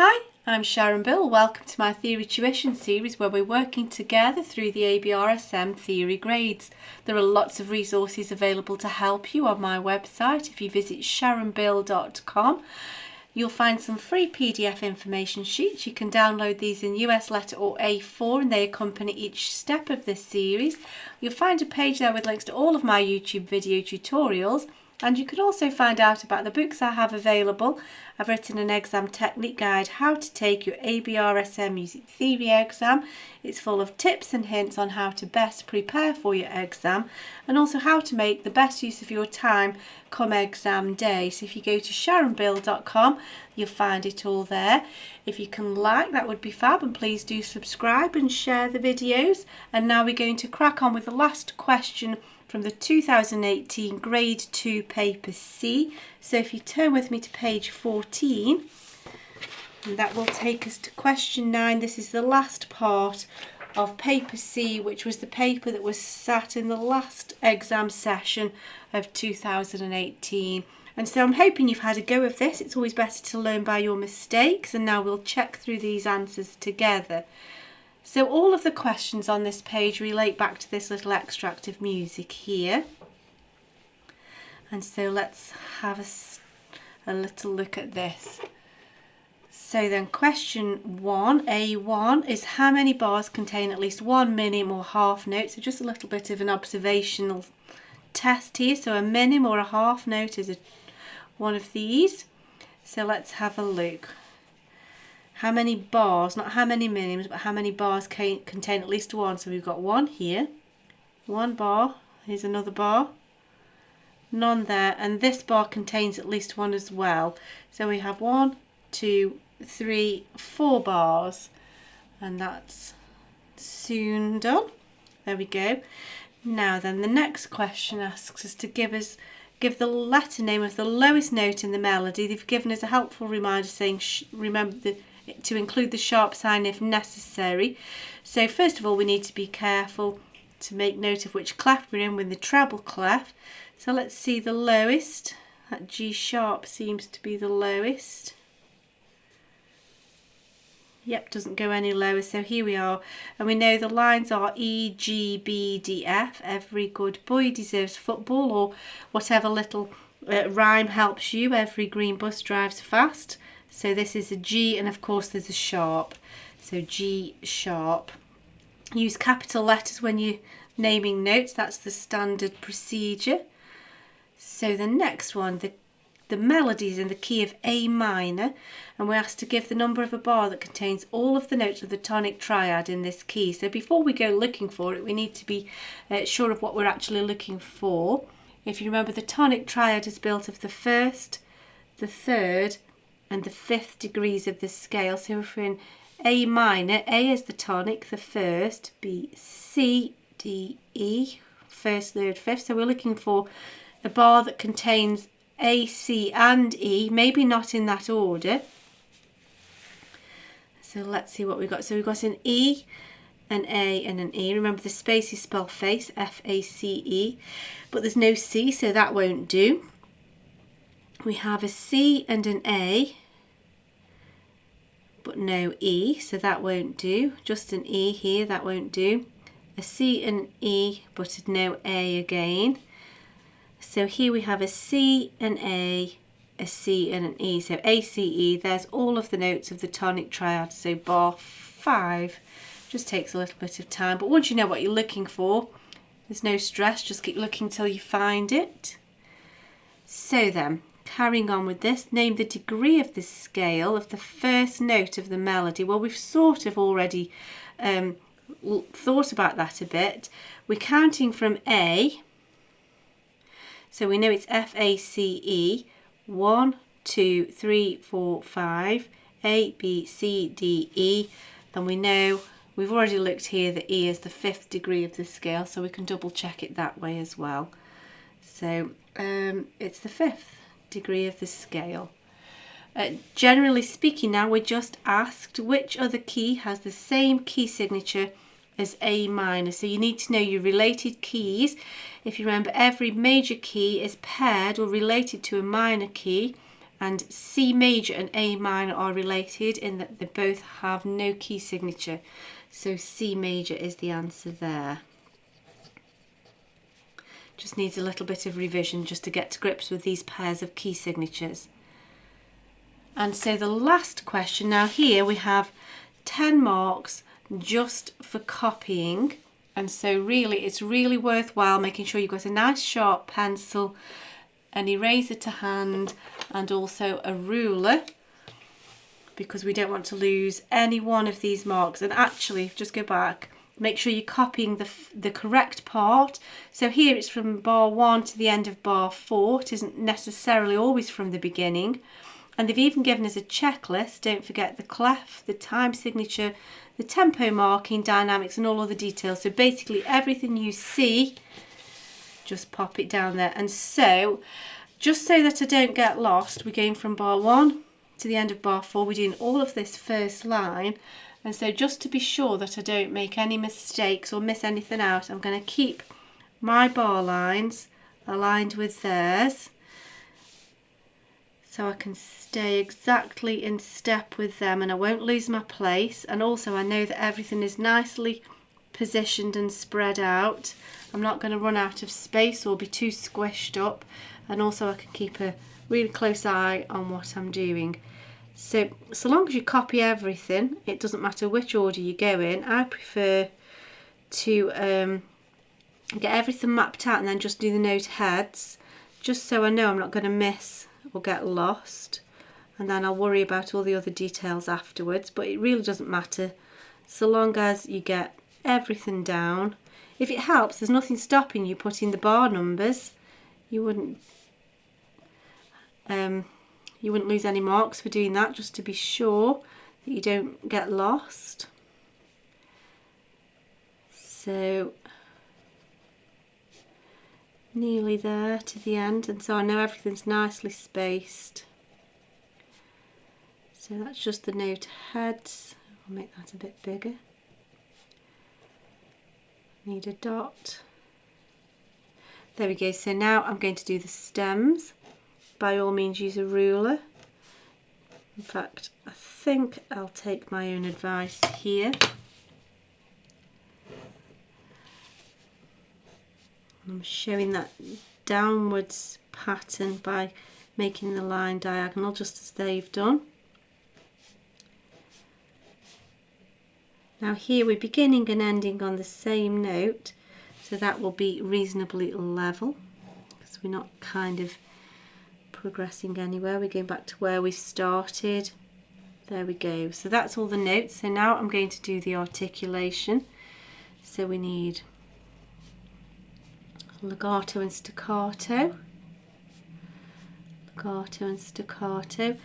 Hi, I'm Sharon Bill. Welcome to my Theory Tuition series where we're working together through the ABRSM Theory Grades. There are lots of resources available to help you on my website. If you visit sharonbill.com, you'll find some free PDF information sheets. You can download these in US letter or A4 and they accompany each step of this series. You'll find a page there with links to all of my YouTube video tutorials. And you can also find out about the books I have available. I've written an exam technique guide, how to take your ABRSM Music Theory Exam. It's full of tips and hints on how to best prepare for your exam and also how to make the best use of your time come exam day. So if you go to sharonbill.com, you'll find it all there. If you can like, that would be fab, and please do subscribe and share the videos. And now we're going to crack on with the last question from the 2018 Grade 2 Paper C. So if you turn with me to page 14, and that will take us to question 9. This is the last part of Paper C, which was the paper that was sat in the last exam session of 2018. And so I'm hoping you've had a go of this. It's always better to learn by your mistakes, and now we'll check through these answers together. So all of the questions on this page relate back to this little extract of music here. And so let's have a little look at this. So then question 1, A1, is how many bars contain at least one minim or half note? So just a little bit of an observational test here. So a minim or a half note is one of these. So let's have a look. How many bars, not how many minims, but how many bars contain at least one? So we've got one here, one bar, here's another bar, none there, and this bar contains at least one as well. So we have 1, 2, 3, 4 bars, and that's soon done. There we go. Now then, the next question asks us to give the letter name of the lowest note in the melody. They've given us a helpful reminder saying remember to include the sharp sign if necessary. So first of all, we need to be careful to make note of which clef we're in with the treble clef. So let's see the lowest. That G sharp seems to be the lowest. Yep, doesn't go any lower, so here we are. And we know the lines are E, G, B, D, F. Every good boy deserves football, or whatever little rhyme helps you. Every green bus drives fast. So this is a G, and of course there's a sharp. So G sharp. Use capital letters when you're naming notes. That's the standard procedure. So the next one, the melody is in the key of A minor, and we're asked to give the number of a bar that contains all of the notes of the tonic triad in this key. So before we go looking for it, we need to be sure of what we're actually looking for. If you remember, the tonic triad is built of the first, the third, and the fifth degrees of the scale. So if we're in A minor, A is the tonic, the first, B, C, D, E, first, third, fifth. So we're looking for a bar that contains A, C and E, maybe not in that order. So let's see what we've got. So we've got an E, an A and an E. Remember the space is spelled face, F-A-C-E, but there's no C, so that won't do. We have a C and an A, but no E, so that won't do. Just an E here, that won't do. A C and an E, but no A again. So here we have a C, an A, a C and an E. So A, C, E, there's all of the notes of the tonic triad. So bar 5 just takes a little bit of time. But once you know what you're looking for, there's no stress. Just keep looking till you find it. So then, carrying on with this, name the degree of the scale of the first note of the melody. Well, we've sort of already thought about that a bit. We're counting from A. So we know it's F-A-C-E, 1, 2, 3, 4, 5, A, B, C, D, E, and we know we've already looked here that E is the 5th degree of the scale, so we can double check it that way as well. So it's the 5th degree of the scale. Generally speaking now, we're just asked which other key has the same key signature as A minor. So you need to know your related keys. If you remember, every major key is paired or related to a minor key, And C major and A minor are related in that they both have no key signature. So C major is the answer there. Just needs a little bit of revision just to get to grips with these pairs of key signatures. And so the last question, now here we have 10 marks just for copying. And so really, it's really worthwhile making sure you've got a nice sharp pencil, an eraser to hand, and also a ruler, because we don't want to lose any one of these marks. And actually, just go back, make sure you're copying the correct part. So here it's from bar 1 to the end of bar 4. It isn't necessarily always from the beginning. And they've even given us a checklist. Don't forget the clef, the time signature, the tempo marking, dynamics, and all other details. So basically everything you see, just pop it down there. And so, just so that I don't get lost, we're going from bar 1 to the end of bar 4. We're doing all of this first line. And so just to be sure that I don't make any mistakes or miss anything out, I'm going to keep my bar lines aligned with theirs, so I can stay exactly in step with them and I won't lose my place. And also I know that everything is nicely positioned and spread out. I'm not going to run out of space or be too squished up, and also I can keep a really close eye on what I'm doing. So long as you copy everything, it doesn't matter which order you go in. I prefer to get everything mapped out and then just do the note heads, just so I know I'm not going to miss or get lost, and then I'll worry about all the other details afterwards. But it really doesn't matter so long as you get everything down. If it helps, there's nothing stopping you putting the bar numbers. You wouldn't lose any marks for doing that, just to be sure that you don't get lost. So nearly there to the end, and so I know everything's nicely spaced. So that's just the note heads. I'll make that a bit bigger. Need a dot. There we go. So now I'm going to do the stems. By all means use a ruler. In fact, I think I'll take my own advice here. I'm showing that downwards pattern by making the line diagonal, just as they've done. Now here we're beginning and ending on the same note, so that will be reasonably level, because we're not kind of progressing anywhere. We're going back to where we started. There we go. So that's all the notes. So now I'm going to do the articulation. So we need legato and staccato, legato and staccato,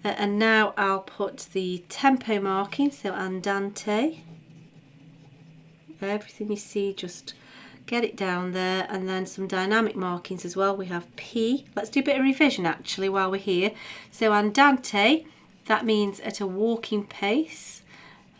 and now I'll put the tempo marking, so andante. Everything you see, just get it down there, and then some dynamic markings as well. We have P. Let's do a bit of revision actually while we're here. So andante, that means at a walking pace.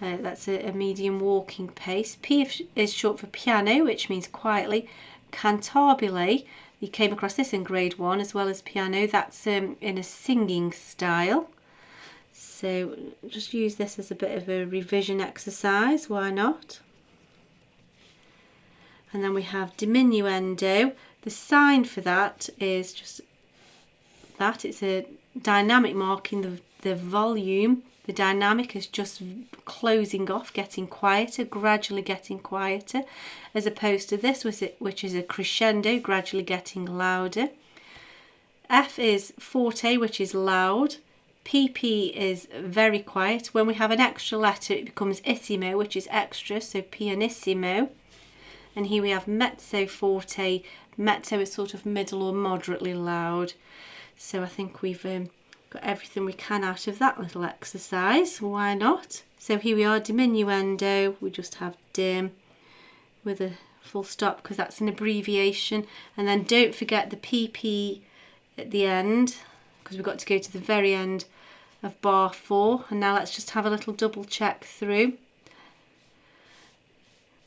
That's a medium walking pace. P is short for piano, which means quietly. Cantabile, you came across this in grade 1 as well as piano, that's in a singing style. So just use this as a bit of a revision exercise, why not? And then we have diminuendo. The sign for that is just that, it's a dynamic marking the volume. The dynamic is just closing off, getting quieter, gradually getting quieter, as opposed to this, which is a crescendo, gradually getting louder. F is forte, which is loud. PP is very quiet. When we have an extra letter, it becomes issimo, which is extra, so pianissimo. And here we have mezzo forte. Mezzo is sort of middle or moderately loud. So I think we've got everything we can out of that little exercise. Why not? So here we are, diminuendo. We just have dim with a full stop because that's an abbreviation. And then don't forget the PP at the end, because we've got to go to the very end of bar 4. And now let's just have a little double check through.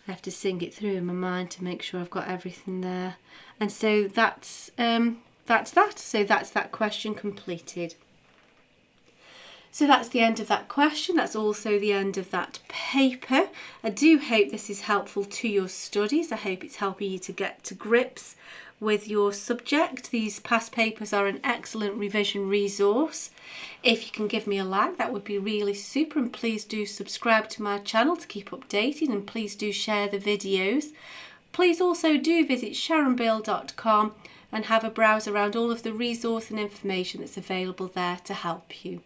I have to sing it through in my mind to make sure I've got everything there. And so that's that. So that's that question completed. So that's the end of that question. That's also the end of that paper. I do hope this is helpful to your studies. I hope it's helping you to get to grips with your subject. These past papers are an excellent revision resource. If you can give me a like, that would be really super, and please do subscribe to my channel to keep updated, and please do share the videos. Please also do visit sharonbill.com and have a browse around all of the resource and information that's available there to help you.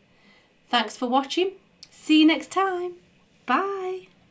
Thanks for watching. See you next time. Bye.